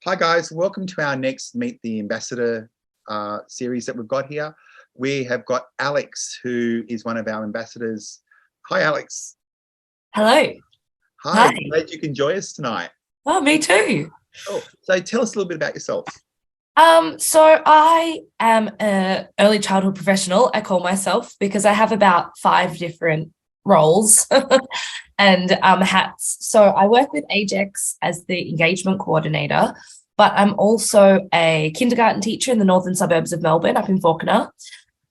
Hi guys, welcome to our next Meet the Ambassador series that we've got here. We have got Alex, who is one of our ambassadors. Hi Alex. Hello. Hi, Hi. glad you can join us tonight. Oh, me too. Cool. So tell us a little bit about yourself. So I am an early childhood professional, I call myself, because I have about 5 different roles and hats. So I work with AGECS as the engagement coordinator, but I'm also a kindergarten teacher in the northern suburbs of Melbourne, up in Fawkner.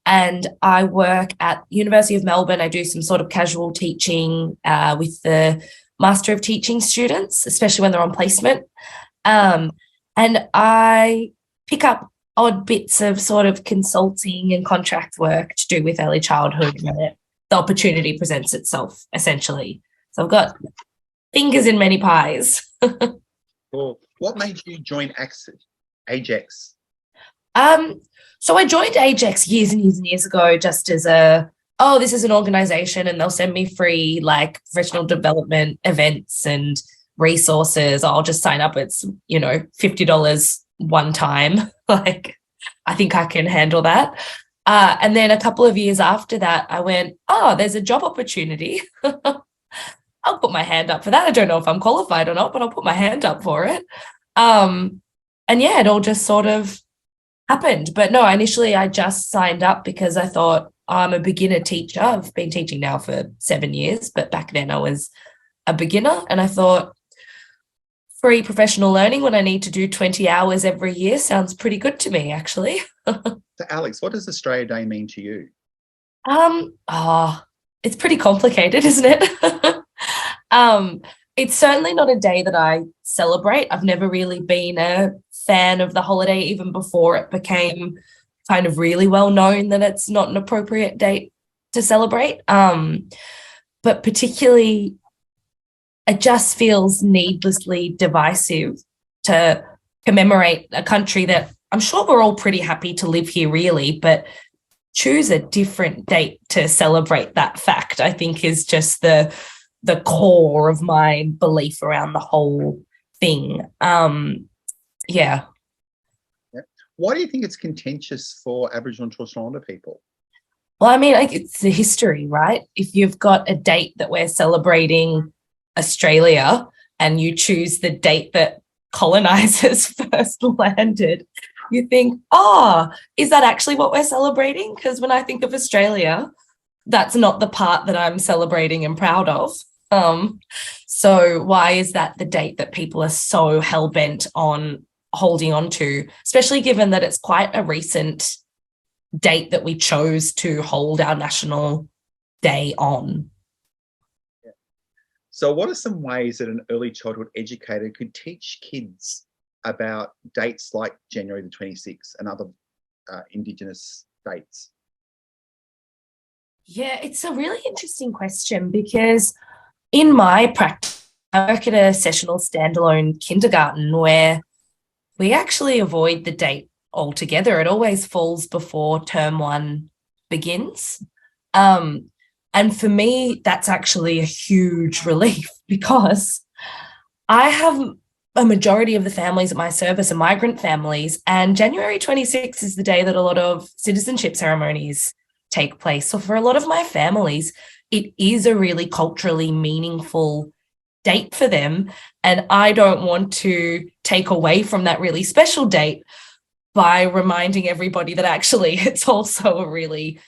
And I work at University of Melbourne. I do some sort of casual teaching with the Master of Teaching students, especially when they're on placement. And I pick up odd bits of sort of consulting and contract work to do with early childhood when the opportunity presents itself, essentially. So I've got fingers in many pies. Cool. What made you join AGECS? So I joined AGECS years and years and years ago just as this is an organization and they'll send me free like professional development events and resources. I'll just sign up. It's, $50 one time. Like, I think I can handle that. And then a couple of years after that, I went, there's a job opportunity. I'll put my hand up for that. I don't know if I'm qualified or not, but I'll put my hand up for it. And yeah, it all just sort of happened. But no, initially I just signed up because I thought I'm a beginner teacher. I've been teaching now for 7 years, but back then I was a beginner. And I thought free professional learning when I need to do 20 hours every year sounds pretty good to me, actually. So Alex, what does Australia Day mean to you? It's pretty complicated, isn't it? It's certainly not a day that I celebrate. I've never really been a fan of the holiday, even before it became kind of really well known that it's not an appropriate date to celebrate. But particularly, it just feels needlessly divisive to commemorate a country that I'm sure we're all pretty happy to live here, really, but choose a different date to celebrate that fact, I think, is just the core of my belief around the whole thing. Yeah. Why do you think it's contentious for Aboriginal and Torres Strait Islander people? Well, I mean, it's the history, right? If you've got a date that we're celebrating Australia and you choose the date that colonizers first landed, you think, is that actually what we're celebrating? Because when I think of Australia, that's not the part that I'm celebrating and proud of. So why is that the date that people are so hell-bent on holding on to, especially given that it's quite a recent date that we chose to hold our national day on? Yeah. So what are some ways that an early childhood educator could teach kids about dates like January the 26th and other Indigenous dates? Yeah, it's a really interesting question because in my practice, I work at a sessional standalone kindergarten where we actually avoid the date altogether. It always falls before term 1 begins. And for me, that's actually a huge relief because I have a majority of the families at my service are migrant families, and January 26th is the day that a lot of citizenship ceremonies take place. So for a lot of my families, it is a really culturally meaningful date for them. And I don't want to take away from that really special date by reminding everybody that actually it's also a really,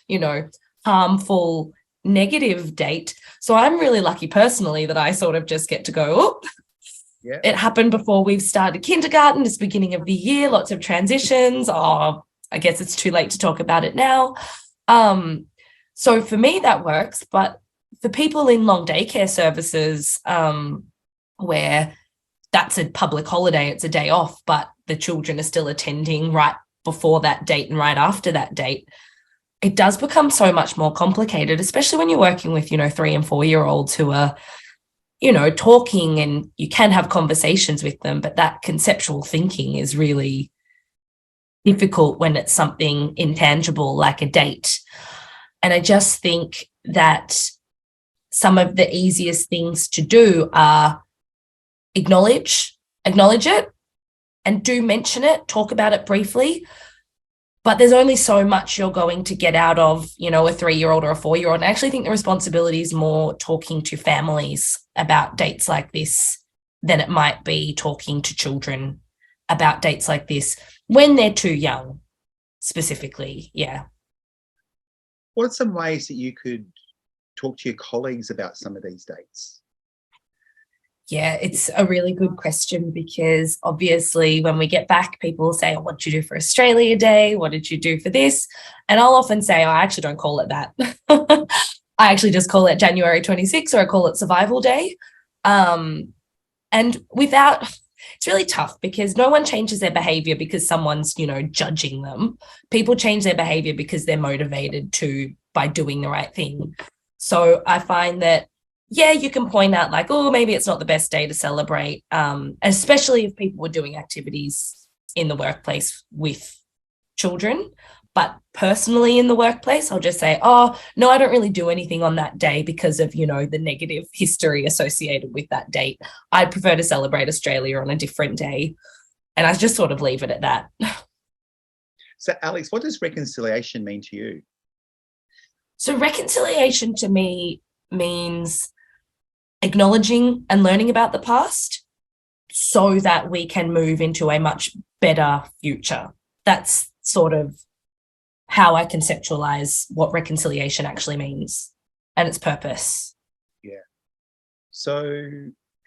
harmful, negative date. So I'm really lucky personally that I sort of just get to go, yeah. It happened before we've started kindergarten. It's beginning of the year, lots of transitions. I guess it's too late to talk about it now. So for me, that works. But for people in long daycare services, where that's a public holiday, it's a day off, but the children are still attending right before that date and right after that date, it does become so much more complicated, especially when you're working with, 3 and 4 year olds who are, talking, and you can have conversations with them, but that conceptual thinking is really difficult when it's something intangible like a date. And I just think that some of the easiest things to do are acknowledge it, and do mention it, talk about it briefly. But there's only so much you're going to get out of, a 3-year-old or a 4-year-old. And I actually think the responsibility is more talking to families about dates like this than it might be talking to children about dates like this when they're too young, specifically. Yeah. What are some ways that you could talk to your colleagues about some of these dates? Yeah, it's a really good question, because obviously when we get back, people will say, what did you do for Australia Day? What did you do for this? And I'll often say, I actually don't call it that. I actually just call it January 26th, or I call it Survival Day. And it's really tough, because no one changes their behavior because someone's, judging them. People change their behavior because they're motivated by doing the right thing. So I find that, yeah, you can point out like, oh, maybe it's not the best day to celebrate, especially if people were doing activities in the workplace with children. But personally in the workplace, I'll just say, oh, no, I don't really do anything on that day because of, the negative history associated with that date. I'd prefer to celebrate Australia on a different day. And I just sort of leave it at that. So, Alex, what does reconciliation mean to you? So reconciliation to me means acknowledging and learning about the past so that we can move into a much better future. That's sort of how I conceptualize what reconciliation actually means and its purpose. Yeah. So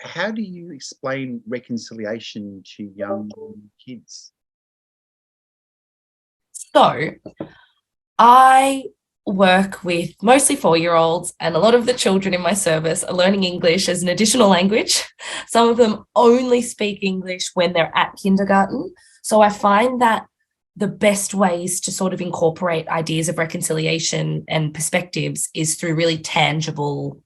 how do you explain reconciliation to young kids? So I work with mostly 4-year-olds, and a lot of the children in my service are learning English as an additional language. Some of them only speak English when they're at kindergarten. So I find that the best ways to sort of incorporate ideas of reconciliation and perspectives is through really tangible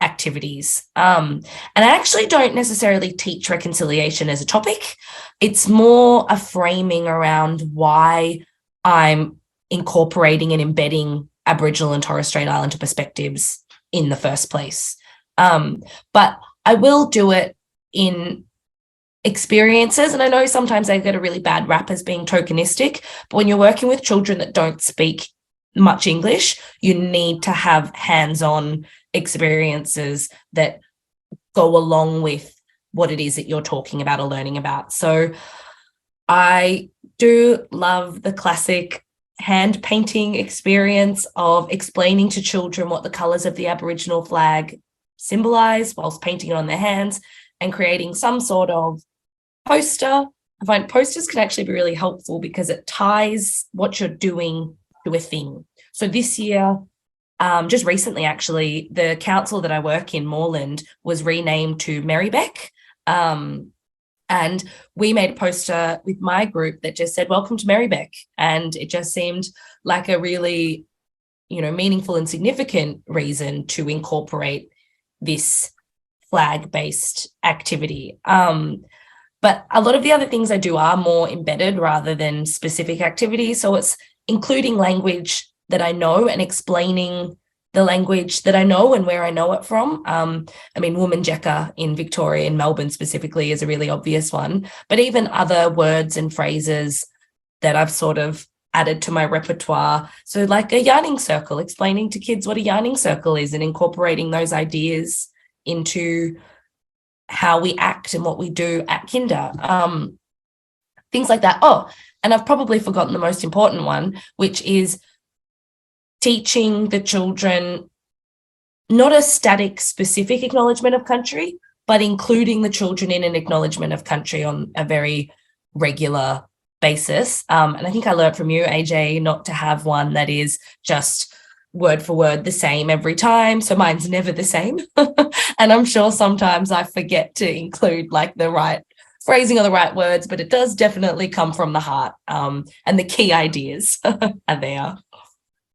activities. And I actually don't necessarily teach reconciliation as a topic. It's more a framing around why I'm incorporating and embedding Aboriginal and Torres Strait Islander perspectives in the first place. But I will do it in experiences, and I know sometimes they get a really bad rap as being tokenistic, but when you're working with children that don't speak much English, you need to have hands-on experiences that go along with what it is that you're talking about or learning about. So I do love the classic hand painting experience of explaining to children what the colours of the Aboriginal flag symbolise whilst painting it on their hands and creating some sort of poster. I find posters can actually be really helpful because it ties what you're doing to a thing. So this year, just recently actually, the council that I work in, Moreland, was renamed to Marybeck. And we made a poster with my group that just said, welcome to Marybeck. And it just seemed like a really, meaningful and significant reason to incorporate this flag-based activity. But a lot of the other things I do are more embedded rather than specific activities. So it's including language that I know and explaining the language that I know and where I know it from. Woman-Jekka in Victoria, in Melbourne specifically, is a really obvious one. But even other words and phrases that I've sort of added to my repertoire. So like a yarning circle, explaining to kids what a yarning circle is and incorporating those ideas into how we act and what we do at kinder. Things like that. Oh, and I've probably forgotten the most important one, which is teaching the children not a static, specific acknowledgement of country, but including the children in an acknowledgement of country on a very regular basis. And I think I learned from you, AJ, not to have one that is just word for word the same every time. So mine's never the same. And I'm sure sometimes I forget to include like the right phrasing or the right words, but it does definitely come from the heart. And the key ideas are there.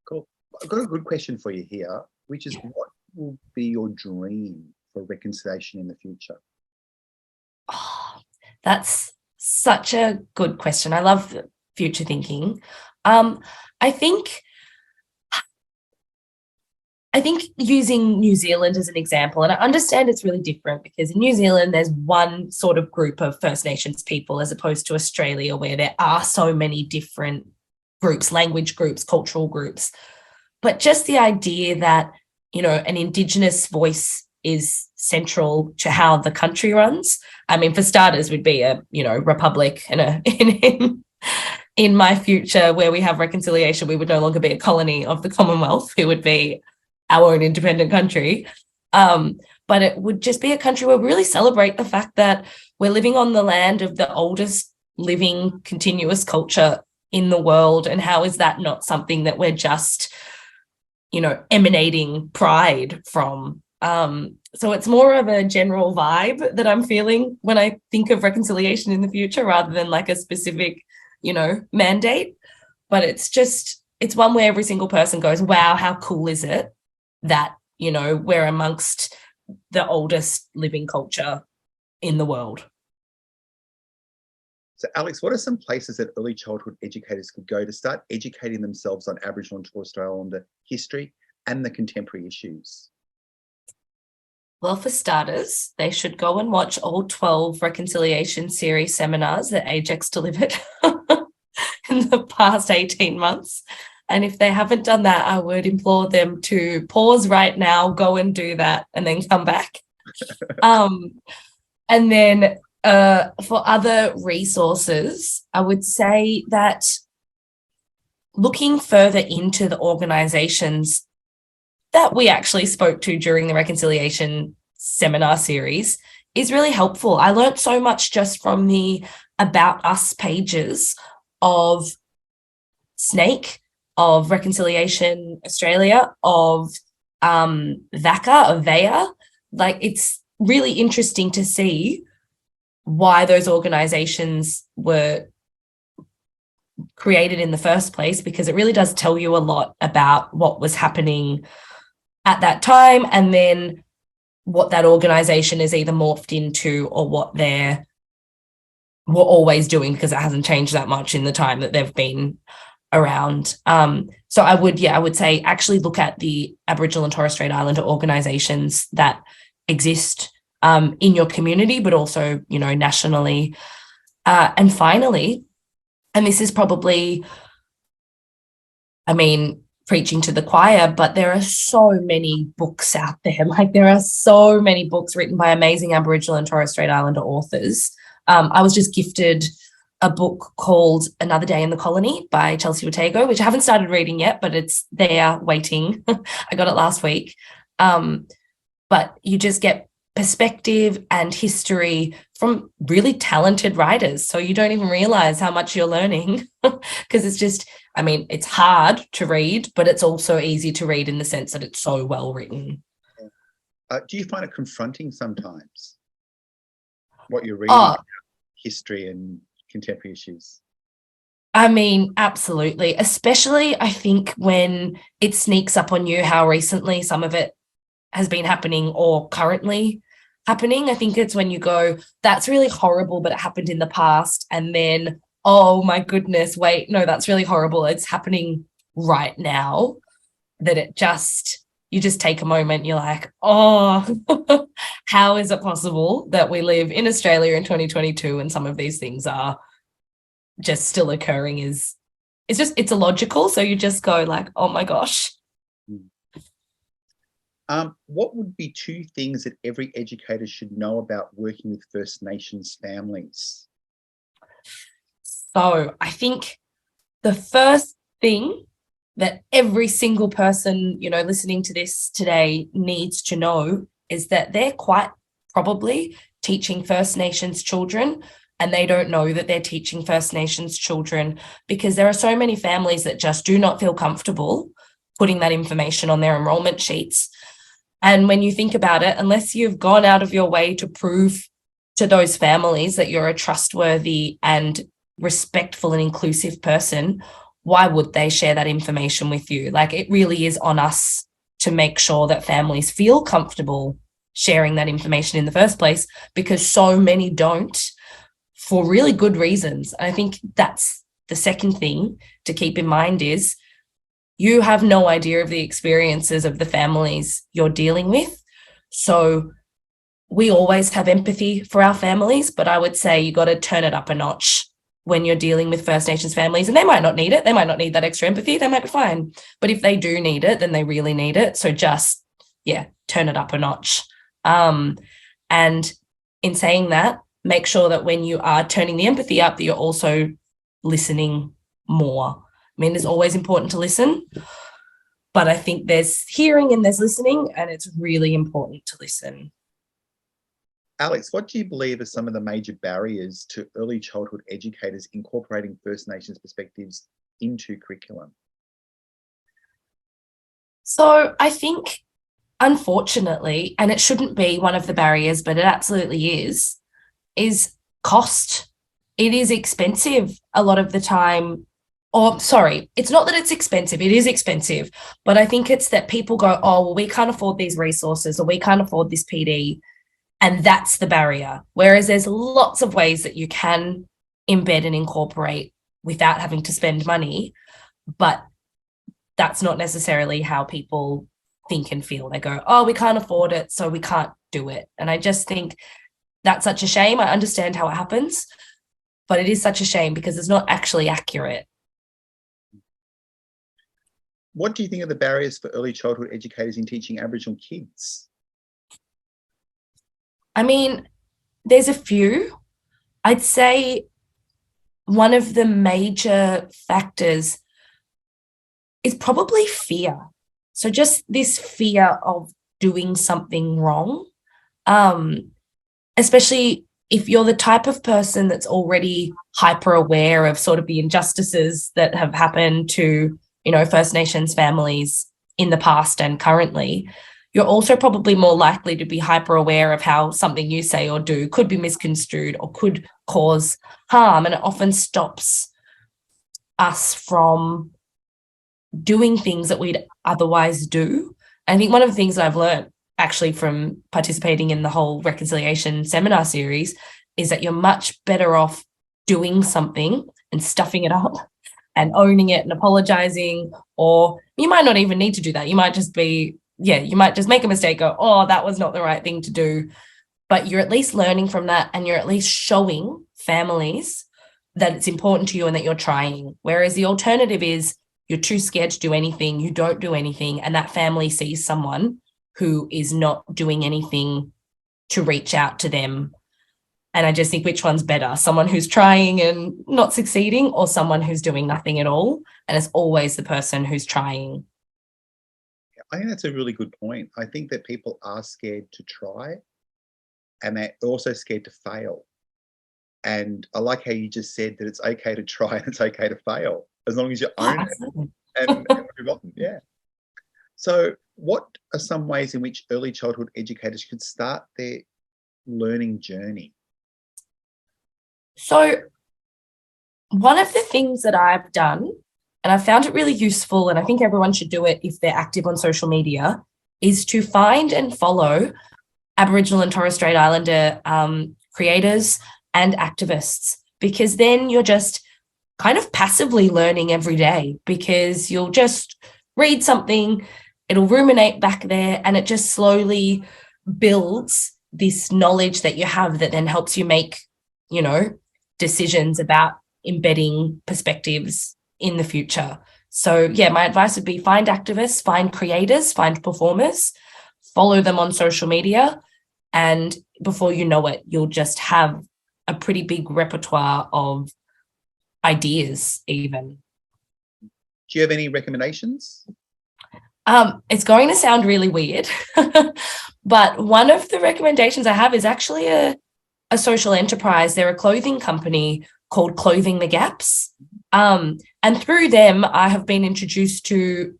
Cool. I've got a good question for you here, which is what will be your dream for reconciliation in the future? Oh, that's such a good question. I love future thinking. I think I think using New Zealand as an example, and I understand it's really different because in New Zealand, there's one sort of group of First Nations people as opposed to Australia, where there are so many different groups, language groups, cultural groups. But just the idea that, you know, an Indigenous voice is central to how the country runs. I mean, for starters, we'd be a, you know, republic and in my future where we have reconciliation, we would no longer be a colony of the Commonwealth. We would be our own independent country. But it would just be a country where we really celebrate the fact that we're living on the land of the oldest living continuous culture in the world. And how is that not something that we're just, you know, emanating pride from? So it's more of a general vibe that I'm feeling when I think of reconciliation in the future rather than like a specific, you know, mandate. But it's one where every single person goes, wow, how cool is it that, you know, we're amongst the oldest living culture in the world. So, Alex, what are some places that early childhood educators could go to start educating themselves on Aboriginal and Torres Strait Islander history and the contemporary issues? Well, for starters, they should go and watch all 12 reconciliation series seminars that AGECS delivered in the past 18 months. And if they haven't done that, I would implore them to pause right now, go and do that, and then come back. And then for other resources, I would say that looking further into the organisations that we actually spoke to during the reconciliation seminar series is really helpful. I learned so much just from the About Us pages of Snake, of Reconciliation Australia, of VACA, of VEA. Like, it's really interesting to see why those organisations were created in the first place, because it really does tell you a lot about what was happening at that time and then what that organisation is either morphed into or what they were always doing, because it hasn't changed that much in the time that they've been around. So I would say actually look at the Aboriginal and Torres Strait Islander organisations that exist in your community, but also, you know, nationally. And finally, and this is probably, I mean, preaching to the choir, but there are so many books out there. Like, there are so many books written by amazing Aboriginal and Torres Strait Islander authors. I was just gifted a book called Another Day in the Colony by Chelsea Watego, which I haven't started reading yet, but it's there waiting. I got it last week. But you just get perspective and history from really talented writers. So you don't even realize how much you're learning because it's just, I mean, it's hard to read, but it's also easy to read in the sense that it's so well written. Do you find it confronting sometimes, what you're reading about history and contemporary issues? I mean, absolutely. Especially, I think, when it sneaks up on you how recently some of it has been happening or currently happening. I think it's when you go, that's really horrible, but it happened in the past. And then, oh my goodness, wait, no, that's really horrible. It's happening right now. That you just take a moment. You're like, oh, how is it possible that we live in Australia in 2022 and some of these things are just still occurring? It's illogical. So you just go like, oh my gosh. What would be 2 things that every educator should know about working with First Nations families? So I think the first thing that every single person, you know, listening to this today needs to know is that they're quite probably teaching First Nations children, and they don't know that they're teaching First Nations children because there are so many families that just do not feel comfortable putting that information on their enrolment sheets. And when you think about it, unless you've gone out of your way to prove to those families that you're a trustworthy and respectful and inclusive person, why would they share that information with you? Like, it really is on us to make sure that families feel comfortable sharing that information in the first place, because so many don't for really good reasons. And I think that's the second thing to keep in mind is you have no idea of the experiences of the families you're dealing with. So we always have empathy for our families, but I would say you got to turn it up a notch when you're dealing with First Nations families, and they might not need it. They might not need that extra empathy. They might be fine. But if they do need it, then they really need it. So just, turn it up a notch. And in saying that, make sure that when you are turning the empathy up, that you're also listening more. I mean, it's always important to listen, but I think there's hearing and there's listening, and it's really important to listen. Alex, what do you believe are some of the major barriers to early childhood educators incorporating First Nations perspectives into curriculum? So I think, unfortunately, and it shouldn't be one of the barriers, but it absolutely is cost. It is expensive a lot of the time. Or sorry, it's not that it's expensive, it is expensive, but I think it's that people go, oh, well, we can't afford these resources, or we can't afford this PD, and that's the barrier. Whereas there's lots of ways that you can embed and incorporate without having to spend money, but that's not necessarily how people think and feel. They go, oh, we can't afford it, so we can't do it. And I just think that's such a shame. I understand how it happens, but it is such a shame because it's not actually accurate. What do you think are the barriers for early childhood educators in teaching Aboriginal kids? I mean, there's a few. I'd say one of the major factors is probably fear. So just this fear of doing something wrong, especially if you're the type of person that's already hyper aware of sort of the injustices that have happened to, First Nations families in the past and currently, you're also probably more likely to be hyper aware of how something you say or do could be misconstrued or could cause harm. And it often stops us from doing things that we'd otherwise do. I think one of the things that I've learned actually from participating in the whole reconciliation seminar series is that you're much better off doing something and stuffing it up and owning it and apologizing, or you might not even need to do that. You might just you might just make a mistake, go, oh, that was not the right thing to do. But you're at least learning from that, and you're at least showing families that it's important to you and that you're trying. Whereas the alternative is you're too scared to do anything, you don't do anything, and that family sees someone who is not doing anything to reach out to them. And I just think, which one's better? Someone who's trying and not succeeding, or someone who's doing nothing at all? And it's always the person who's trying. I think that's a really good point. I think that people are scared to try, and they're also scared to fail. And I like how you just said that it's okay to try and it's okay to fail, as long as you own it and move on. Yeah. So what are some ways in which early childhood educators could start their learning journey? So one of the things that I've done, and I found it really useful, and I think everyone should do it if they're active on social media, is to find and follow Aboriginal and Torres Strait Islander creators and activists, because then you're just kind of passively learning every day, because you'll just read something, it'll ruminate back there, and it just slowly builds this knowledge that you have that then helps you make, decisions about embedding perspectives in the future. So my advice would be find activists, find creators, find performers, follow them on social media, and before you know it, you'll just have a pretty big repertoire of ideas even. Do you have any recommendations? It's going to sound really weird, but one of the recommendations I have is actually a social enterprise. They're a clothing company called Clothing the Gaps. And through them, I have been introduced to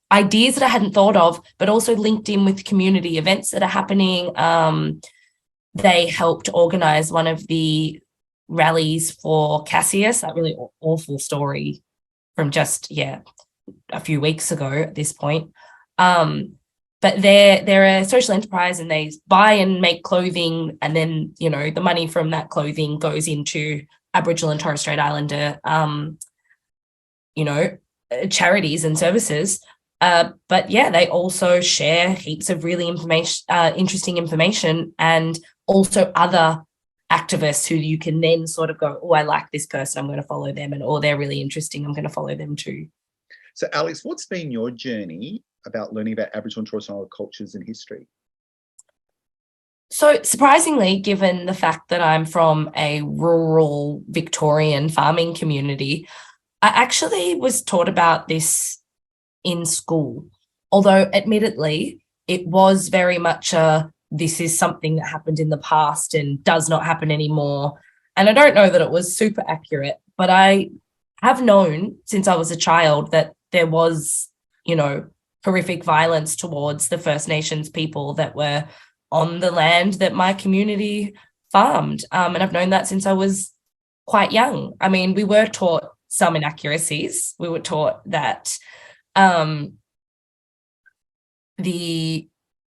ideas that I hadn't thought of, but also linked in with community events that are happening. They helped organise one of the rallies for Cassius, that really awful story from just, a few weeks ago at this point. But they're a social enterprise, and they buy and make clothing, and then, the money from that clothing goes into Aboriginal and Torres Strait Islander, charities and services. But yeah, they also share heaps of really interesting information, and also other activists who you can then sort of go, oh, I like this person, I'm going to follow them, and they're really interesting, I'm going to follow them too. So Alex, what's been your journey about learning about Aboriginal and Torres Strait Islander cultures and history? So surprisingly, given the fact that I'm from a rural Victorian farming community, I actually was taught about this in school, although admittedly it was very much this is something that happened in the past and does not happen anymore. And I don't know that it was super accurate, but I have known since I was a child that there was, horrific violence towards the First Nations people that were on the land that my community farmed. And I've known that since I was quite young. I mean, we were taught some inaccuracies. We were taught that the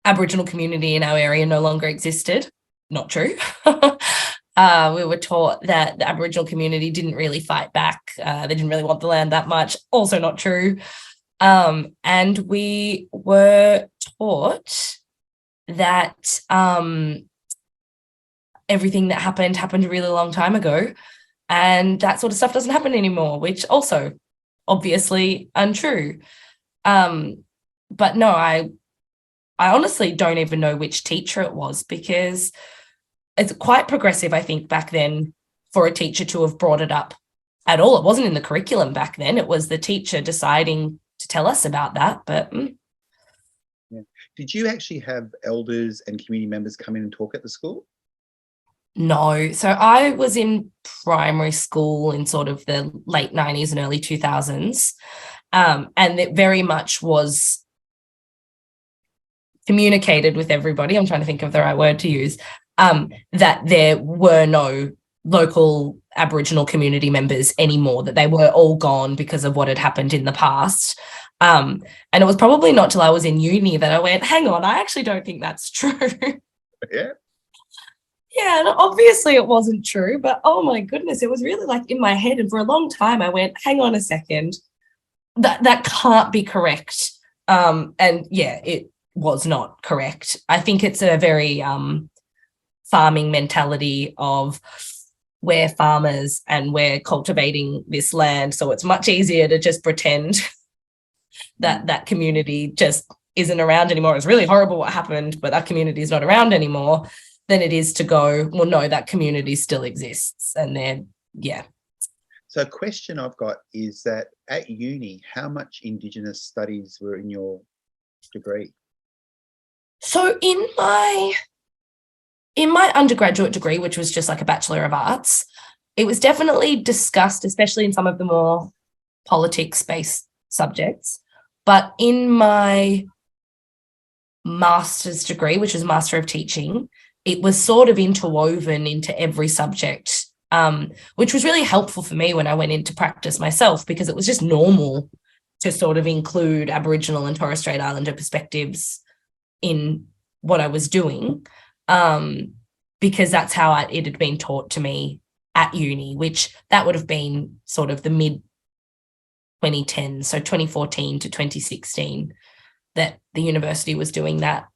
Aboriginal community in our area no longer existed. Not true. We were taught that the Aboriginal community didn't really fight back. They didn't really want the land that much. Also not true. And we were taught that everything that happened a really long time ago, and that sort of stuff doesn't happen anymore, which also obviously untrue. But no, I honestly don't even know which teacher it was, because it's quite progressive, I think, back then for a teacher to have brought it up at all. It wasn't in the curriculum back then. It was the teacher deciding to tell us about that. But yeah. Did you actually have elders and community members come in and talk at the school? No. So I was in primary school in sort of the late 90s and early 2000s. And it very much was communicated with everybody. I'm trying to think of the right word to use, that there were no local Aboriginal community members anymore, that they were all gone because of what had happened in the past. And it was probably not till I was in uni that I went, hang on, I actually don't think that's true. Yeah. Yeah, and obviously it wasn't true, but oh my goodness, it was really like in my head. And for a long time I went, hang on a second, that can't be correct. And yeah, it was not correct. I think it's a very farming mentality of we're farmers and we're cultivating this land, so it's much easier to just pretend that that community just isn't around anymore. It's really horrible what happened, but that community is not around anymore, than it is to go, well, no, that community still exists. And then, yeah. So a question I've got is that at uni, how much Indigenous studies were in your degree? So in my undergraduate degree, which was just like a Bachelor of Arts, it was definitely discussed, especially in some of the more politics-based subjects. But in my master's degree, which was Master of Teaching, it was sort of interwoven into every subject, which was really helpful for me when I went into practice myself, because it was just normal to sort of include Aboriginal and Torres Strait Islander perspectives in what I was doing, because that's how it had been taught to me at uni, which that would have been sort of the mid-2010s, so 2014 to 2016, that the university was doing that.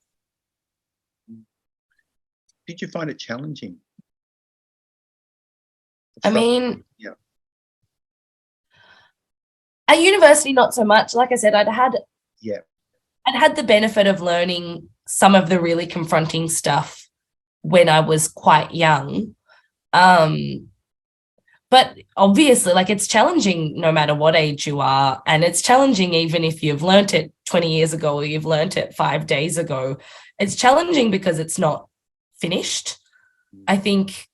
Did you find it challenging? I mean, yeah. At university, not so much. Like I said, I'd had the benefit of learning some of the really confronting stuff when I was quite young. But obviously, like, it's challenging no matter what age you are. And it's challenging even if you've learnt it 20 years ago or you've learnt it 5 days ago. It's challenging because it's not finished. I think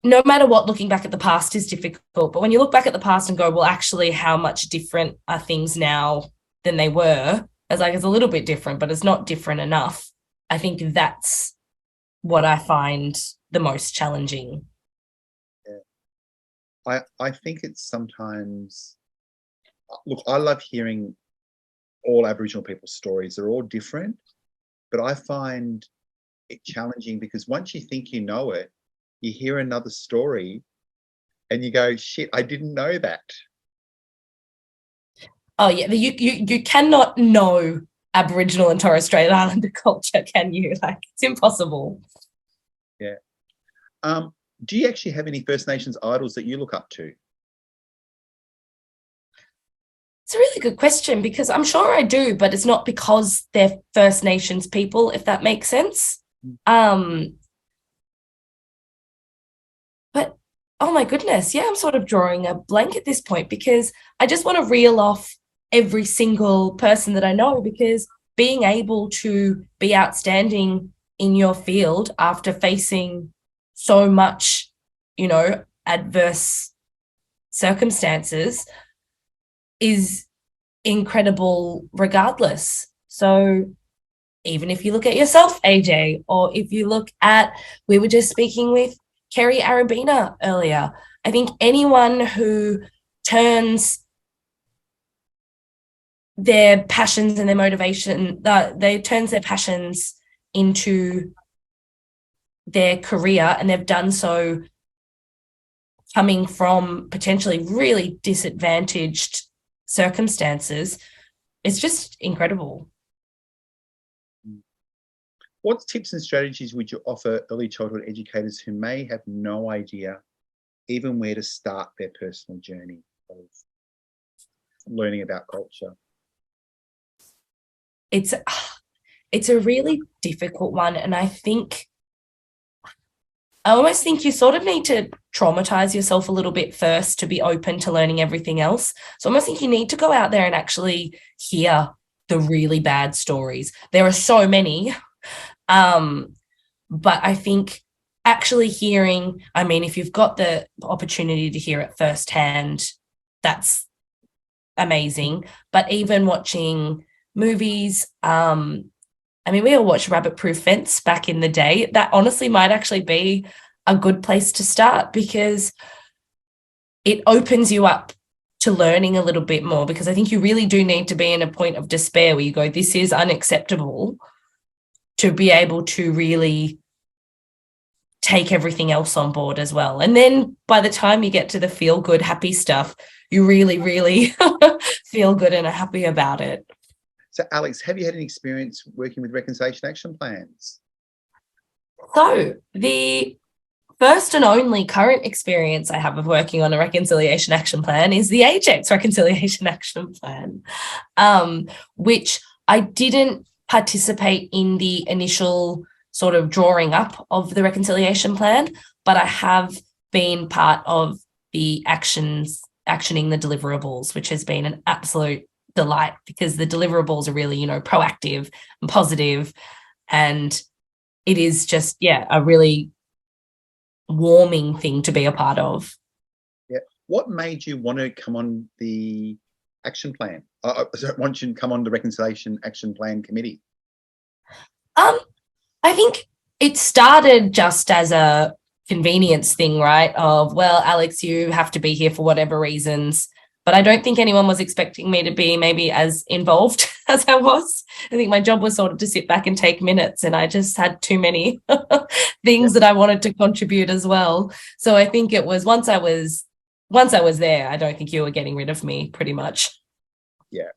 no matter what, looking back at the past is difficult. But when you look back at the past and go, well, actually, how much different are things now than they were? It's a little bit different, but it's not different enough. I think that's what I find the most challenging. Yeah. I think it's sometimes, look, I love hearing all Aboriginal people's stories. They're all different, but I find it challenging because once you think you know it, you hear another story and you go, shit, I didn't know that. Oh yeah, you cannot know Aboriginal and Torres Strait Islander culture, can you? Like, it's impossible. Yeah. Do you actually have any First Nations idols that you look up to? It's a really good question, because I'm sure I do, but it's not because they're First Nations people, if that makes sense. But oh my goodness, yeah, I'm sort of drawing a blank at this point, because I just want to reel off every single person that I know, because being able to be outstanding in your field after facing so much, adverse circumstances is incredible regardless. So even if you look at yourself, AJ, or if you look at, we were just speaking with Kerry Arabina earlier, I think anyone who turns their passions and their motivation, they turns their passions into their career, and they've done so coming from potentially really disadvantaged circumstances, it's just incredible. What tips and strategies would you offer early childhood educators who may have no idea even where to start their personal journey of learning about culture? It's a really difficult one, and I almost think you sort of need to traumatize yourself a little bit first to be open to learning everything else. So I almost think you need to go out there and actually hear the really bad stories. There are so many, but I think actually hearing, I mean, if you've got the opportunity to hear it firsthand, that's amazing. But even watching movies, I mean, we all watched Rabbit Proof Fence back in the day. That honestly might actually be a good place to start, because it opens you up to learning a little bit more, because I think you really do need to be in a point of despair where you go, this is unacceptable, to be able to really take everything else on board as well. And then by the time you get to the feel good, happy stuff, you really, really feel good and are happy about it. So, Alex, have you had any experience working with reconciliation action plans? So, the first and only current experience I have of working on a reconciliation action plan is the AGECS Reconciliation Action Plan, which I didn't participate in the initial sort of drawing up of the reconciliation plan, but I have been part of the actioning the deliverables, which has been an absolute delight, because the deliverables are really, proactive and positive, and it is just, a really warming thing to be a part of. Yeah. What made you want to come on the action plan? Want you to come on the reconciliation action plan committee? I think it started just as a convenience thing, right? Of, well, Alex, you have to be here for whatever reasons. But I don't think anyone was expecting me to be maybe as involved as I was. I think my job was sort of to sit back and take minutes, and I just had too many things that I wanted to contribute as well. So I think it was once I was there, I don't think you were getting rid of me, pretty much. Yeah.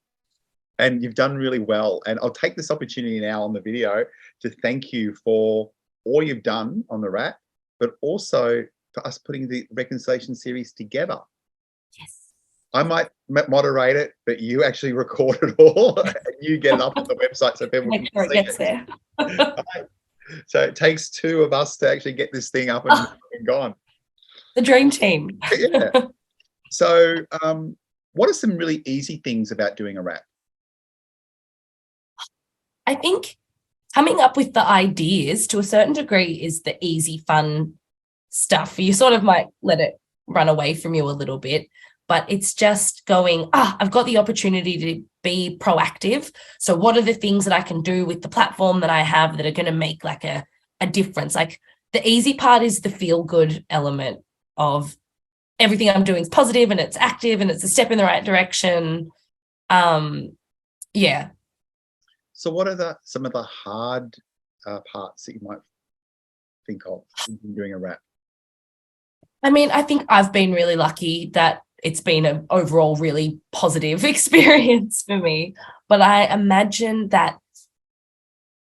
And you've done really well. And I'll take this opportunity now on the video to thank you for all you've done on the RAP, but also for us putting the reconciliation series together. Yes. I might moderate it, but you actually record it all and you get it up on the website so people Make sure it gets there. Right? So it takes two of us to actually get this thing up and gone. The dream team. Yeah. So what are some really easy things about doing a RAP? I think coming up with the ideas to a certain degree is the easy, fun stuff. You sort of might let it run away from you a little bit, but it's just going, I've got the opportunity to be proactive. So what are the things that I can do with the platform that I have that are going to make like a difference? Like, the easy part is the feel good element of everything I'm doing is positive and it's active and it's a step in the right direction. Yeah. So what are some of the hard parts that you might think of in doing a RAP? I mean, I think I've been really lucky that it's been an overall really positive experience for me. But I imagine that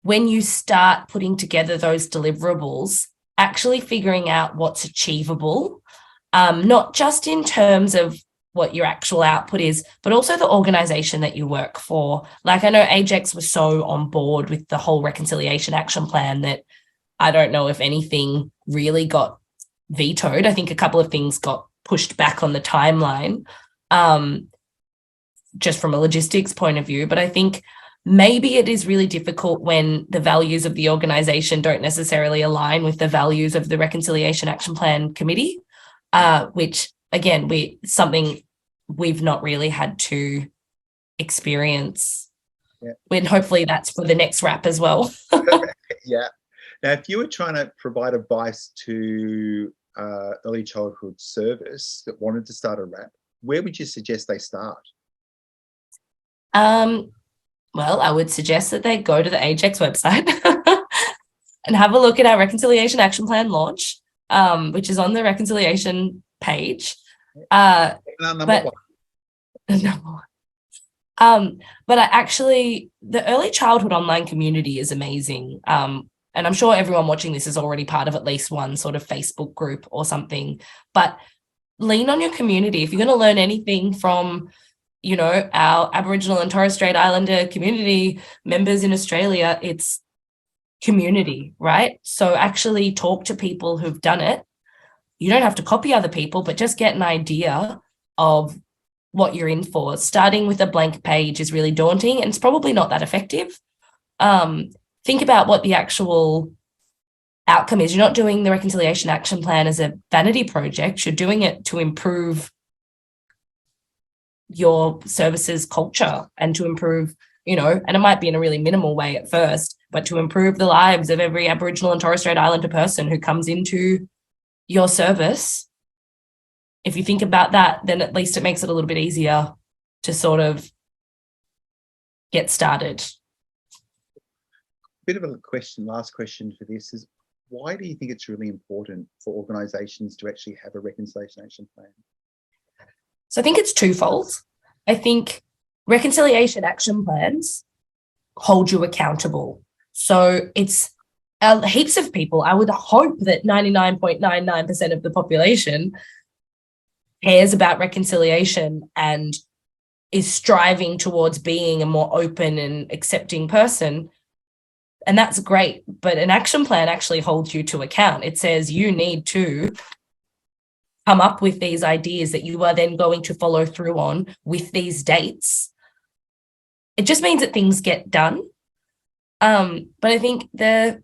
when you start putting together those deliverables, actually figuring out what's achievable, not just in terms of what your actual output is, but also the organization that you work for. Like, I know AGECS was so on board with the whole reconciliation action plan that I don't know if anything really got vetoed. I think a couple of things got pushed back on the timeline, just from a logistics point of view. But I think maybe it is really difficult when the values of the organization don't necessarily align with the values of the Reconciliation Action Plan Committee, which, again, something we've not really had to experience. Yeah. And hopefully that's for the next RAP as well. Yeah. Now, if you were trying to provide advice to early childhood service that wanted to start a RAP, where would you suggest they start? Well, I would suggest that they go to the AGECS website and have a look at our Reconciliation Action Plan launch, which is on the reconciliation page. Number one. But the early childhood online community is amazing. And I'm sure everyone watching this is already part of at least one sort of Facebook group or something. But lean on your community. If you're going to learn anything from, our Aboriginal and Torres Strait Islander community members in Australia, it's community, right? So actually talk to people who've done it. You don't have to copy other people, but just get an idea of what you're in for. Starting with a blank page is really daunting, and it's probably not that effective. Think about what the actual outcome is. You're not doing the Reconciliation Action Plan as a vanity project. You're doing it to improve your services culture and to improve, and it might be in a really minimal way at first, but to improve the lives of every Aboriginal and Torres Strait Islander person who comes into your service. If you think about that, then at least it makes it a little bit easier to sort of get started. Bit of a question, last question for this is, why do you think it's really important for organisations to actually have a reconciliation action plan? So I think it's twofold. I think reconciliation action plans hold you accountable. So it's heaps of people. I would hope that 99.99% of the population cares about reconciliation and is striving towards being a more open and accepting person. And that's great. But an action plan actually holds you to account. It says you need to come up with these ideas that you are then going to follow through on with these dates. It just means that things get done. But I think the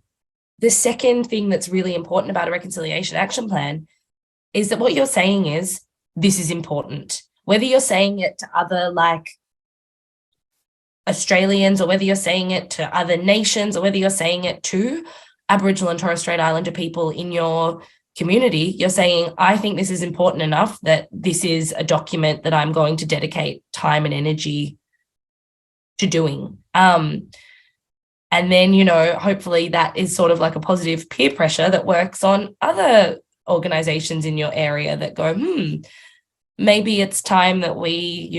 second thing that's really important about a reconciliation action plan is that what you're saying is, this is important. Whether you're saying it to other Australians, or whether you're saying it to other nations, or whether you're saying it to Aboriginal and Torres Strait Islander people in your community, you're saying, I think this is important enough that this is a document that I'm going to dedicate time and energy to doing. And then, hopefully that is sort of like a positive peer pressure that works on other organizations in your area that go, maybe it's time that we,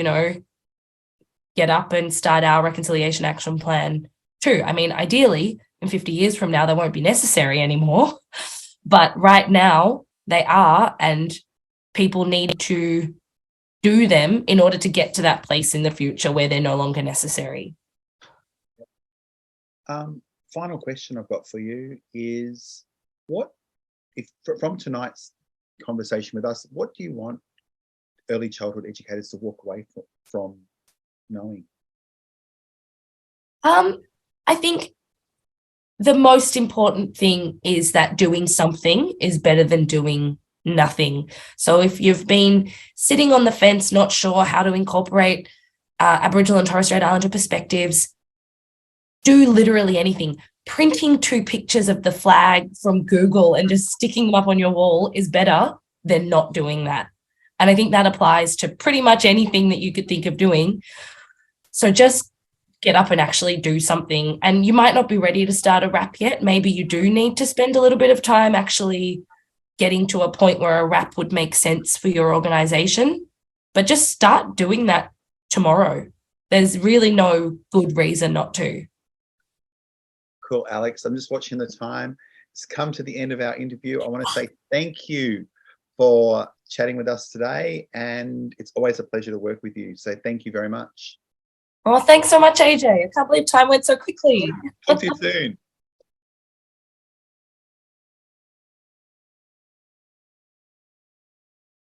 get up and start our reconciliation action plan too. I mean, ideally, in 50 years from now, they won't be necessary anymore. But right now they are, and people need to do them in order to get to that place in the future where they're no longer necessary. Final question I've got for you is, from tonight's conversation with us, what do you want early childhood educators to walk away from knowing? I think the most important thing is that doing something is better than doing nothing. So if you've been sitting on the fence, not sure how to incorporate Aboriginal and Torres Strait Islander perspectives, do literally anything. Printing 2 pictures of the flag from Google and just sticking them up on your wall is better than not doing that. And I think that applies to pretty much anything that you could think of doing. So just get up and actually do something. And you might not be ready to start a RAP yet. Maybe you do need to spend a little bit of time actually getting to a point where a RAP would make sense for your organisation. but just start doing that tomorrow. There's really no good reason not to. Cool, Alex. I'm just watching the time. It's come to the end of our interview. I want to say thank you for chatting with us today, and it's always a pleasure to work with you. So thank you very much. Oh, thanks so much, AJ. I can't believe time went so quickly. Talk to you soon.